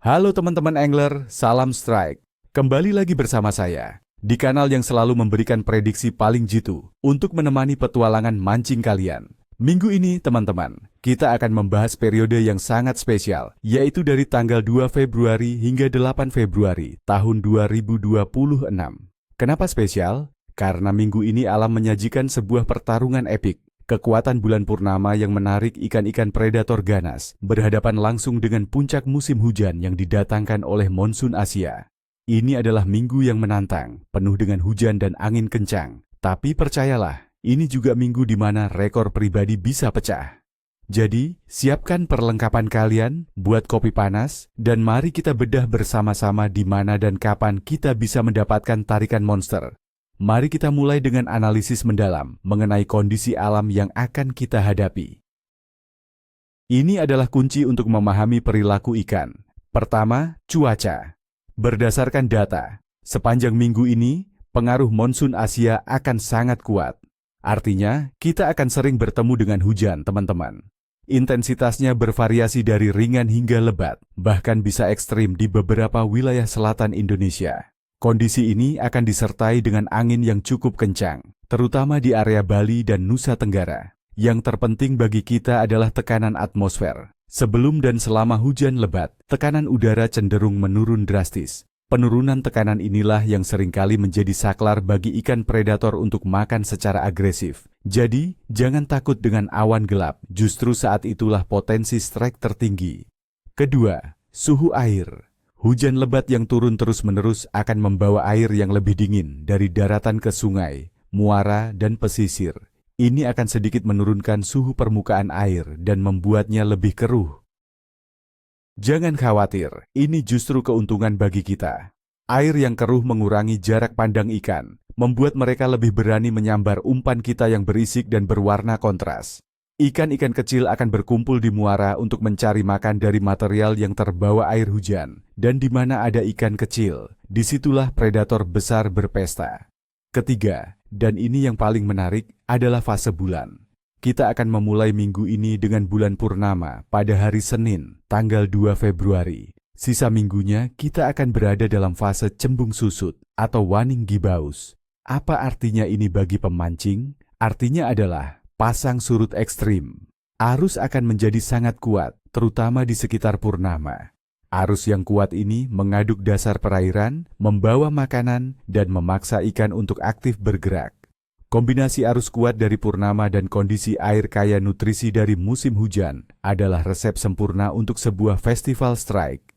Halo teman-teman angler, salam strike. Kembali lagi bersama saya di kanal yang selalu memberikan prediksi paling jitu untuk menemani petualangan mancing kalian. Minggu ini teman-teman, kita akan membahas periode yang sangat spesial, yaitu dari tanggal 2 Februari hingga 8 Februari tahun 2026. Kenapa spesial? Karena minggu ini alam menyajikan sebuah pertarungan epik. Kekuatan bulan purnama yang menarik ikan-ikan predator ganas berhadapan langsung dengan puncak musim hujan yang didatangkan oleh monsun Asia. Ini adalah minggu yang menantang, penuh dengan hujan dan angin kencang. Tapi percayalah, ini juga minggu di mana rekor pribadi bisa pecah. Jadi, siapkan perlengkapan kalian, buat kopi panas, dan mari kita bedah bersama-sama di mana dan kapan kita bisa mendapatkan tarikan monster. Mari kita mulai dengan analisis mendalam mengenai kondisi alam yang akan kita hadapi. Ini adalah kunci untuk memahami perilaku ikan. Pertama, cuaca. Berdasarkan data, sepanjang minggu ini, pengaruh monsun Asia akan sangat kuat. Artinya, kita akan sering bertemu dengan hujan, teman-teman. Intensitasnya bervariasi dari ringan hingga lebat, bahkan bisa ekstrim di beberapa wilayah selatan Indonesia. Kondisi ini akan disertai dengan angin yang cukup kencang, terutama di area Bali dan Nusa Tenggara. Yang terpenting bagi kita adalah tekanan atmosfer. Sebelum dan selama hujan lebat, tekanan udara cenderung menurun drastis. Penurunan tekanan inilah yang seringkali menjadi saklar bagi ikan predator untuk makan secara agresif. Jadi, jangan takut dengan awan gelap, justru saat itulah potensi strike tertinggi. Kedua, suhu air. Hujan lebat yang turun terus-menerus akan membawa air yang lebih dingin dari daratan ke sungai, muara, dan pesisir. Ini akan sedikit menurunkan suhu permukaan air dan membuatnya lebih keruh. Jangan khawatir, ini justru keuntungan bagi kita. Air yang keruh mengurangi jarak pandang ikan, membuat mereka lebih berani menyambar umpan kita yang berisik dan berwarna kontras. Ikan-ikan kecil akan berkumpul di muara untuk mencari makan dari material yang terbawa air hujan. Dan di mana ada ikan kecil, disitulah predator besar berpesta. Ketiga, dan ini yang paling menarik, adalah fase bulan. Kita akan memulai minggu ini dengan bulan purnama pada hari Senin, tanggal 2 Februari. Sisa minggunya kita akan berada dalam fase cembung susut atau waning gibaus. Apa artinya ini bagi pemancing? Artinya adalah pasang surut ekstrim. Arus akan menjadi sangat kuat, terutama di sekitar purnama. Arus yang kuat ini mengaduk dasar perairan, membawa makanan, dan memaksa ikan untuk aktif bergerak. Kombinasi arus kuat dari purnama dan kondisi air kaya nutrisi dari musim hujan adalah resep sempurna untuk sebuah festival strike.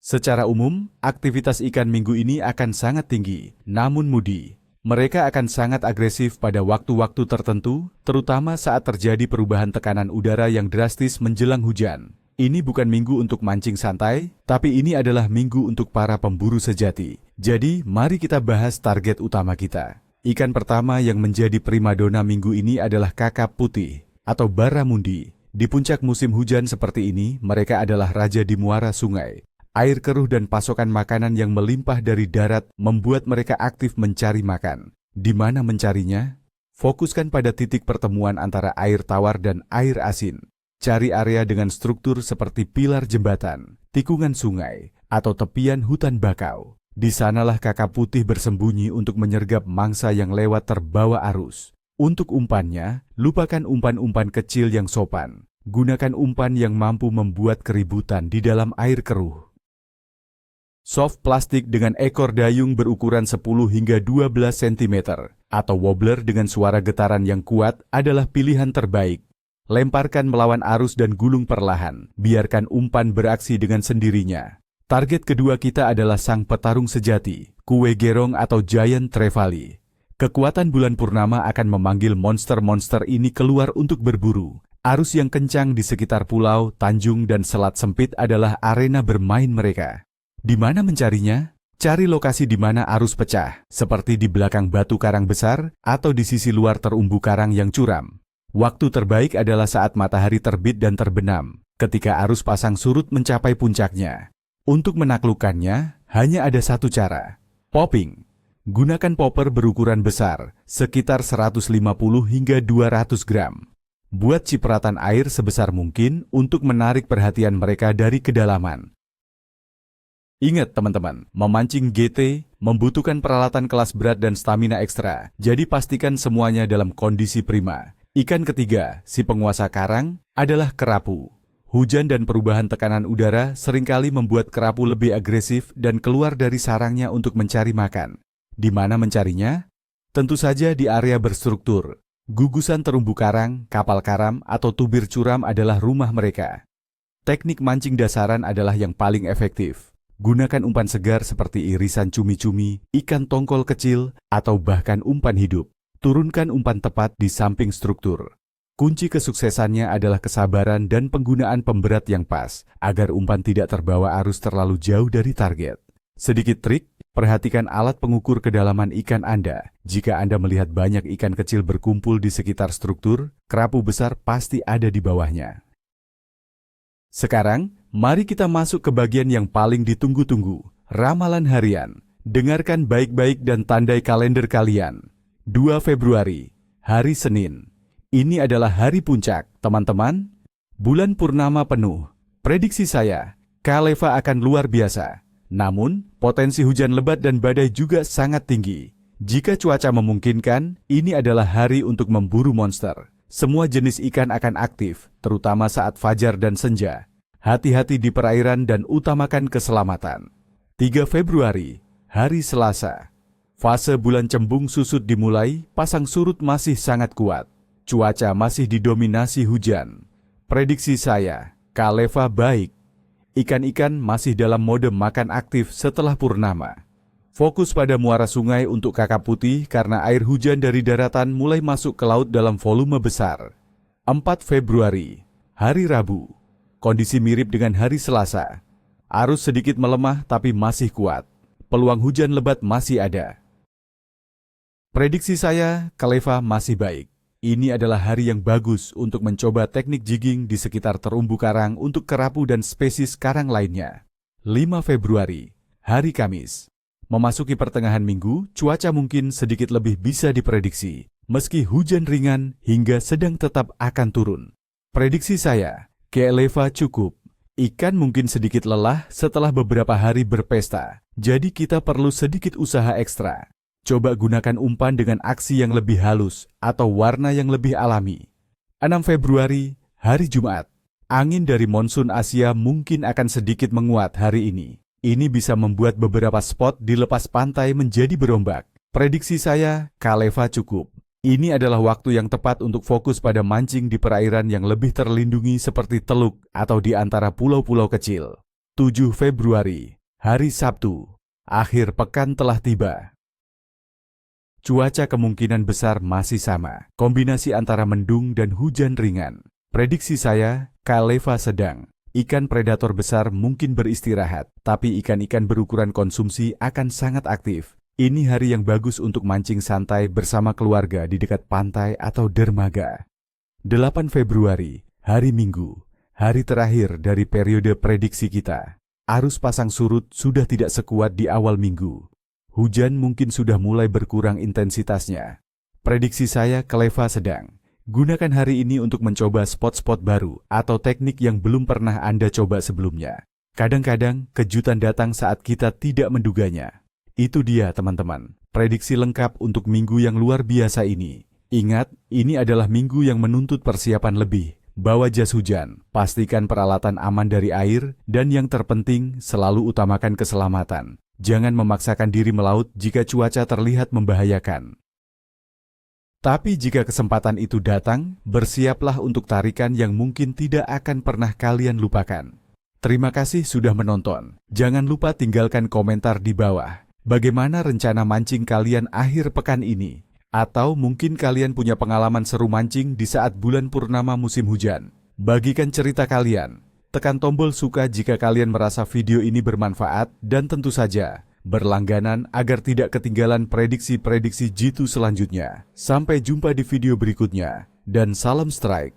Secara umum, aktivitas ikan minggu ini akan sangat tinggi, namun mudi. Mereka akan sangat agresif pada waktu-waktu tertentu, terutama saat terjadi perubahan tekanan udara yang drastis menjelang hujan. Ini bukan minggu untuk mancing santai, tapi ini adalah minggu untuk para pemburu sejati. Jadi, mari kita bahas target utama kita. Ikan pertama yang menjadi primadona minggu ini adalah kakap putih atau barramundi. Di puncak musim hujan seperti ini, mereka adalah raja di muara sungai. Air keruh dan pasokan makanan yang melimpah dari darat membuat mereka aktif mencari makan. Di mana mencarinya? Fokuskan pada titik pertemuan antara air tawar dan air asin. Cari area dengan struktur seperti pilar jembatan, tikungan sungai, atau tepian hutan bakau. Di sanalah kakap putih bersembunyi untuk menyergap mangsa yang lewat terbawa arus. Untuk umpannya, lupakan umpan-umpan kecil yang sopan. Gunakan umpan yang mampu membuat keributan di dalam air keruh. Soft plastik dengan ekor dayung berukuran 10 hingga 12 cm atau wobbler dengan suara getaran yang kuat adalah pilihan terbaik. Lemparkan melawan arus dan gulung perlahan, biarkan umpan beraksi dengan sendirinya. Target kedua kita adalah sang petarung sejati, kue gerong atau giant trevally. Kekuatan bulan purnama akan memanggil monster-monster ini keluar untuk berburu. Arus yang kencang di sekitar pulau, tanjung, dan selat sempit adalah arena bermain mereka. Di mana mencarinya? Cari lokasi di mana arus pecah, seperti di belakang batu karang besar atau di sisi luar terumbu karang yang curam. Waktu terbaik adalah saat matahari terbit dan terbenam, ketika arus pasang surut mencapai puncaknya. Untuk menaklukkannya, hanya ada satu cara, popping. Gunakan popper berukuran besar, sekitar 150 hingga 200 gram. Buat cipratan air sebesar mungkin untuk menarik perhatian mereka dari kedalaman. Ingat teman-teman, memancing GT membutuhkan peralatan kelas berat dan stamina ekstra, jadi pastikan semuanya dalam kondisi prima. Ikan ketiga, si penguasa karang, adalah kerapu. Hujan dan perubahan tekanan udara seringkali membuat kerapu lebih agresif dan keluar dari sarangnya untuk mencari makan. Di mana mencarinya? Tentu saja di area berstruktur. Gugusan terumbu karang, kapal karam, atau tubir curam adalah rumah mereka. Teknik mancing dasaran adalah yang paling efektif. Gunakan umpan segar seperti irisan cumi-cumi, ikan tongkol kecil, atau bahkan umpan hidup. Turunkan umpan tepat di samping struktur. Kunci kesuksesannya adalah kesabaran dan penggunaan pemberat yang pas, agar umpan tidak terbawa arus terlalu jauh dari target. Sedikit trik, perhatikan alat pengukur kedalaman ikan Anda. Jika Anda melihat banyak ikan kecil berkumpul di sekitar struktur, kerapu besar pasti ada di bawahnya. Sekarang, mari kita masuk ke bagian yang paling ditunggu-tunggu, ramalan harian. Dengarkan baik-baik dan tandai kalender kalian. 2 Februari, hari Senin. Ini adalah hari puncak, teman-teman. Bulan purnama penuh. Prediksi saya, Kaleva akan luar biasa. Namun, potensi hujan lebat dan badai juga sangat tinggi. Jika cuaca memungkinkan, ini adalah hari untuk memburu monster. Semua jenis ikan akan aktif, terutama saat fajar dan senja. Hati-hati di perairan dan utamakan keselamatan. 3 Februari, hari Selasa. Fase bulan cembung susut dimulai, pasang surut masih sangat kuat. Cuaca masih didominasi hujan. Prediksi saya, Kaleva baik. Ikan-ikan masih dalam mode makan aktif setelah purnama. Fokus pada muara sungai untuk kakap putih karena air hujan dari daratan mulai masuk ke laut dalam volume besar. 4 Februari, hari Rabu. Kondisi mirip dengan hari Selasa. Arus sedikit melemah tapi masih kuat. Peluang hujan lebat masih ada. Prediksi saya, Kaleva masih baik. Ini adalah hari yang bagus untuk mencoba teknik jigging di sekitar terumbu karang untuk kerapu dan spesies karang lainnya. 5 Februari, hari Kamis. Memasuki pertengahan minggu, cuaca mungkin sedikit lebih bisa diprediksi, meski hujan ringan hingga sedang tetap akan turun. Prediksi saya, Kaleva cukup. Ikan mungkin sedikit lelah setelah beberapa hari berpesta, jadi kita perlu sedikit usaha ekstra. Coba gunakan umpan dengan aksi yang lebih halus atau warna yang lebih alami. 6 Februari, hari Jumat. Angin dari monsun Asia mungkin akan sedikit menguat hari ini. Ini bisa membuat beberapa spot di lepas pantai menjadi berombak. Prediksi saya, Kaleva cukup. Ini adalah waktu yang tepat untuk fokus pada mancing di perairan yang lebih terlindungi seperti Teluk atau di antara pulau-pulau kecil. 7 Februari, hari Sabtu. Akhir pekan telah tiba. Cuaca kemungkinan besar masih sama, kombinasi antara mendung dan hujan ringan. Prediksi saya, Kaleva sedang. Ikan predator besar mungkin beristirahat, tapi ikan-ikan berukuran konsumsi akan sangat aktif. Ini hari yang bagus untuk mancing santai bersama keluarga di dekat pantai atau dermaga. 8 Februari, hari Minggu, hari terakhir dari periode prediksi kita. Arus pasang surut sudah tidak sekuat di awal minggu. Hujan mungkin sudah mulai berkurang intensitasnya. Prediksi saya, Kaleva sedang. Gunakan hari ini untuk mencoba spot-spot baru atau teknik yang belum pernah Anda coba sebelumnya. Kadang-kadang kejutan datang saat kita tidak menduganya. Itu dia teman-teman, prediksi lengkap untuk minggu yang luar biasa ini. Ingat, ini adalah minggu yang menuntut persiapan lebih. Bawa jas hujan, pastikan peralatan aman dari air, dan yang terpenting selalu utamakan keselamatan. Jangan memaksakan diri melaut jika cuaca terlihat membahayakan. Tapi jika kesempatan itu datang, bersiaplah untuk tarikan yang mungkin tidak akan pernah kalian lupakan. Terima kasih sudah menonton. Jangan lupa tinggalkan komentar di bawah. Bagaimana rencana mancing kalian akhir pekan ini? Atau mungkin kalian punya pengalaman seru mancing di saat bulan purnama musim hujan. Bagikan cerita kalian. Tekan tombol suka jika kalian merasa video ini bermanfaat dan tentu saja berlangganan agar tidak ketinggalan prediksi-prediksi jitu selanjutnya. Sampai jumpa di video berikutnya dan salam strike.